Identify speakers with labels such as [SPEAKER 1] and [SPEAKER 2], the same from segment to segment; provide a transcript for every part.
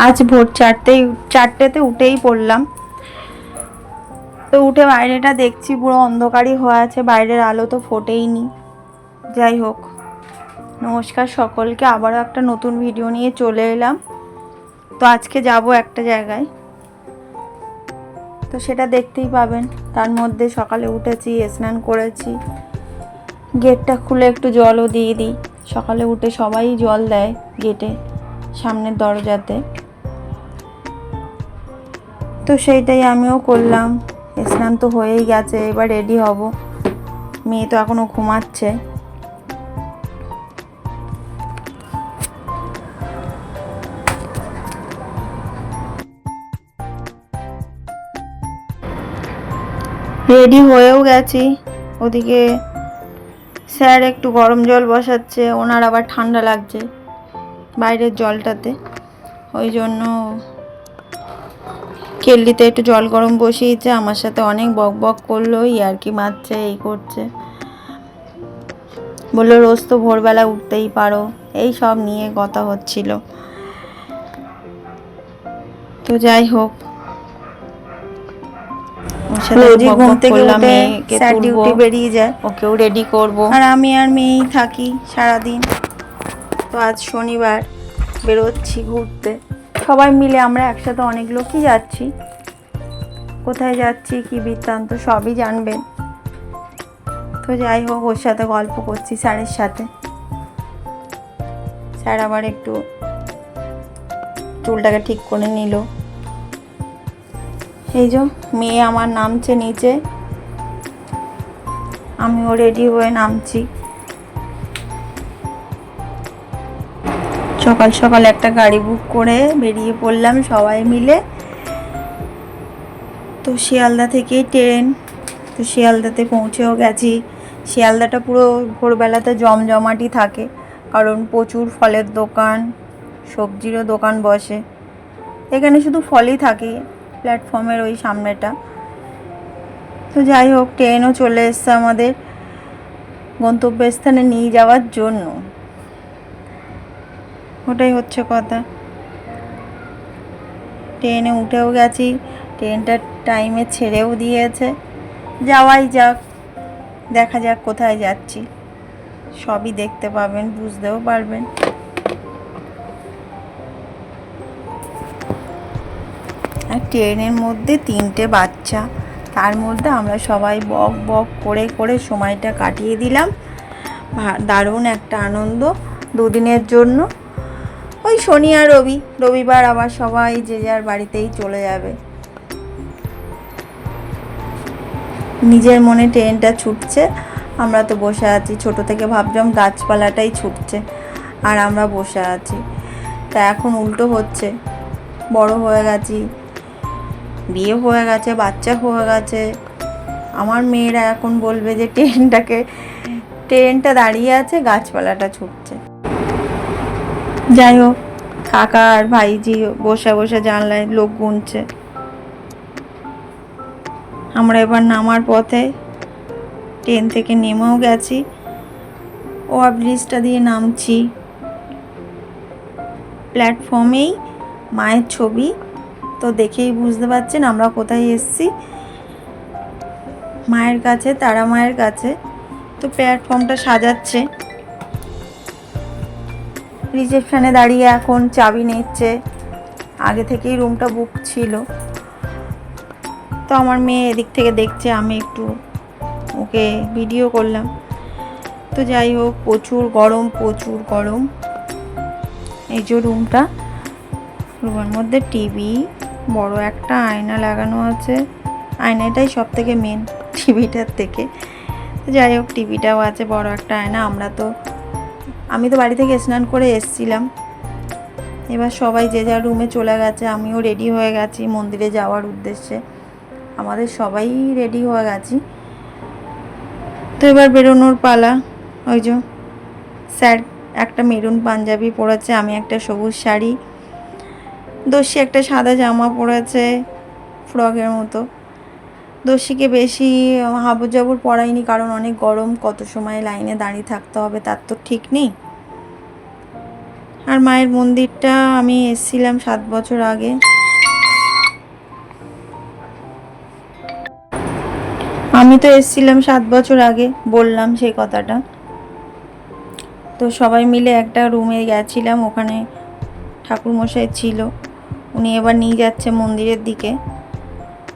[SPEAKER 1] আজ ভোর চারটেতে উঠেই পড়লাম। তো উঠে বাইরেটা দেখছি পুরো অন্ধকারই হয়ে আছে, বাইরের আলো তো ফোটেইনি। যাই হোক, নমস্কার সকলকে, আবারও একটা নতুন ভিডিও নিয়ে চলে এলাম। তো আজকে যাব একটা জায়গায়, তো সেটা দেখতেই পাবেন। তার মধ্যে সকালে উঠেছি, স্নান করেছি, গেটটা খুলে একটু জলও দিয়ে দিই। সকালে উঠে সবাই জল দেয় গেটে, সামনের দরজাতে। তো সেইটাই আমিও করলাম। স্নান তো হয়েই গেছে, এবার রেডি হব। মেয়ে তো এখনো ঘুমাচ্ছে। রেডি হয়েও গেছি। ওদিকে স্যার একটু গরম জল বসাচ্ছে, ওনার আবার ঠান্ডা লাগছে বাইরের জলটাতে, ওই জন্য কেটলিতে একটু জল গরম বসিয়েছে। আমার সাথে অনেক বক বক করলো, ইয়ার্কি মারছে, এই করছে, বললো রোজ তো ভোরবেলা উঠতেই পারো, এই সব নিয়ে কথা হচ্ছিল। তো যাই হোক, রোজই ঘুম থেকে উঠে স্যার ডিউটি বেরিয়ে যায়, ওকেও রেডি করব, আর আমি আর মেয়েই থাকি সারাদিন। তো আজ শনিবার, বেরোচ্ছি ঘুরতে সবাই মিলে, আমরা একসাথে অনেক লোকই যাচ্ছি। কোথায় যাচ্ছি কি বৃত্তান্ত সবই জানবেন। তো যাই হোক, ওর সাথে গল্প করছি স্যারের সাথে। স্যার আবার একটু চুলটাকে ঠিক করে নিল। এই যে মেয়ে আমার নামছে নিচে, আমিও রেডি হয়ে নামছি। সকাল সকাল একটা গাড়ি বুক করে বেরিয়ে পড়লাম সবাই মিলে। তো শিয়ালদা থেকেই ট্রেন, তো শিয়ালদাতে পৌঁছেও গেছি। শিয়ালদাটা পুরো ভোরবেলাতে জমজমাটি থাকে, কারণ প্রচুর ফলের দোকান, সবজিরও দোকান বসে। এখানে শুধু ফলই থাকে প্ল্যাটফর্মের ওই সামনেটা। তো যাই হোক, ট্রেনও চলে এসছে আমাদের গন্তব্যস্থানে নিয়ে যাওয়ার জন্য, ওটাই হচ্ছে কথা। ট্রেনে উঠেও গেছি, ট্রেনটা টাইমে ছেড়েও দিয়েছে। যাওয়াই যাক, দেখা যাক কোথায় যাচ্ছি, সবই দেখতে পাবেন, বুঝতেও পারবেন। আর ট্রেনের মধ্যে 3টে বাচ্চা, তার মধ্যে আমরা সবাই বক বক করে করে সময়টা কাটিয়ে দিলাম। দারুণ একটা আনন্দ, দুদিনের জন্য। ওই শনি আর রবিবার আবার সবাই যে যার বাড়িতেই চলে যাবে। নিজের মনে ট্রেনটা ছুটছে, আমরা তো বসে আছি। ছোট থেকে ভাবলাম গাছপালাটাই ছুটছে আর আমরা বসে আছি। তা এখন উল্টো হচ্ছে, বড় হয়ে গেছি, বিয়ে হয়ে গেছে, বাচ্চা হয়ে গেছে। আমার মেয়েরা এখন বলবে যে ট্রেনটা দাঁড়িয়ে আছে, গাছপালাটা ছুটছে। যাই হোক, কাকা আর ভাইজি বসে বসে জানলায় লোক গুনছে। আমরা এবার নামার পথে, ট্রেন থেকে নেমেও গেছি, ওভার ব্রিজটা দিয়ে নামছি। প্ল্যাটফর্মেই মায়ের ছবি, তো দেখেই বুঝতে পারছেন আমরা কোথায় এসেছি, মায়ের কাছে, তারা মায়ের কাছে। তো প্ল্যাটফর্মটা সাজাচ্ছে, রিসেপশানে দাঁড়িয়ে এখন চাবি নিচ্ছে। আগে থেকেই রুমটা বুক ছিল। তো আমার মেয়ে এদিক থেকে দেখছে, আমি একটু ওকে ভিডিও করলাম। তো যাই হোক, প্রচুর গরম। এই যে রুমটা, রুমের মধ্যে টিভি, বড় একটা আয়না লাগানো আছে। আয়নাটাই সব থেকে মেন টিভিটার থেকে। যাই হোক, টিভিটাও আছে, বড় একটা আয়না। আমি তো বাড়ি থেকে স্নান করে এসেছিলাম। এবার সবাই যে যার রুমে চলে গেছে, আমিও রেডি হয়ে গেছি মন্দিরে যাওয়ার উদ্দেশ্যে। আমাদের সবাই রেডি হয়ে গেছি। তো এবার বেরোনোর পালা। ওই যে স্যার একটা মেরুন পাঞ্জাবি পরেছে, আমি একটা সবুজ শাড়ি, দস্যি একটা সাদা জামা পরেছে ফ্রকের মতো। দস্যিকে বেশি হাবুর জাবুর পরাইনি, কারণ অনেক গরম, কত সময় লাইনে দাঁড়িয়ে থাকতে হবে তার তো ঠিক নেই। আর মায়ের মন্দিরটা আমি এসেছিলাম 7 বছর আগে। আমি তো এসেছিলাম 7 বছর আগে, বললাম সেই কথাটা। তো সবাই মিলে একটা রুমে গেছিলাম, ওখানে ঠাকুরমশাই ছিল, উনি এবার নিয়ে যাচ্ছে মন্দিরের দিকে।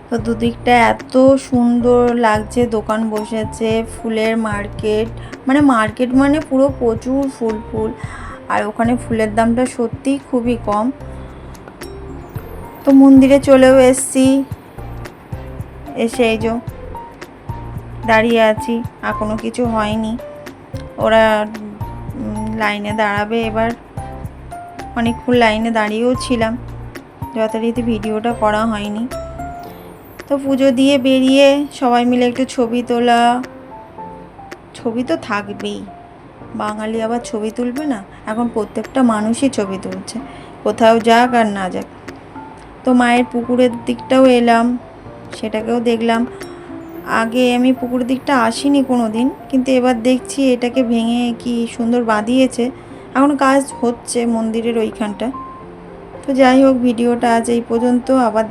[SPEAKER 1] তো দুদিকটা এত সুন্দর লাগছে, দোকান বসেছে, ফুলের মার্কেট, মানে মার্কেট মানে পুরো প্রচুর ফুল ফুল। আর ওখানে ফুলের দামটা সত্যিই খুবই কম। তো মন্দিরে চলেও এসছি, এসে এই যে দাঁড়িয়ে আছি, আর কোনো কিছু হয়নি। ওরা লাইনে দাঁড়াবে এবার, অনেকক্ষণ লাইনে দাঁড়িয়েও ছিলাম, যথারীতি ভিডিওটা করা হয়নি। তো পুজো দিয়ে বেরিয়ে সবাই মিলে একটু ছবি তোলা, ছবি তো থাকবেই, বাঙালি আবার ছবি তুলবে না? এখন প্রত্যেকটা মানুষই ছবি তুলছে, কোথাও যাক আর না যাক। তো মায়ের পুকুরের দিকটাও এলাম, সেটাকেও দেখলাম। আগে আমি পুকুরের দিকটা আসিনি কোনো দিন, কিন্তু এবার দেখছি এটাকে ভেঙে কি সুন্দর বাঁধিয়েছে। এখন কাজ হচ্ছে মন্দিরের ওইখানটা। তো যাই হোক, ভিডিওটা আজ এই পর্যন্ত। আবার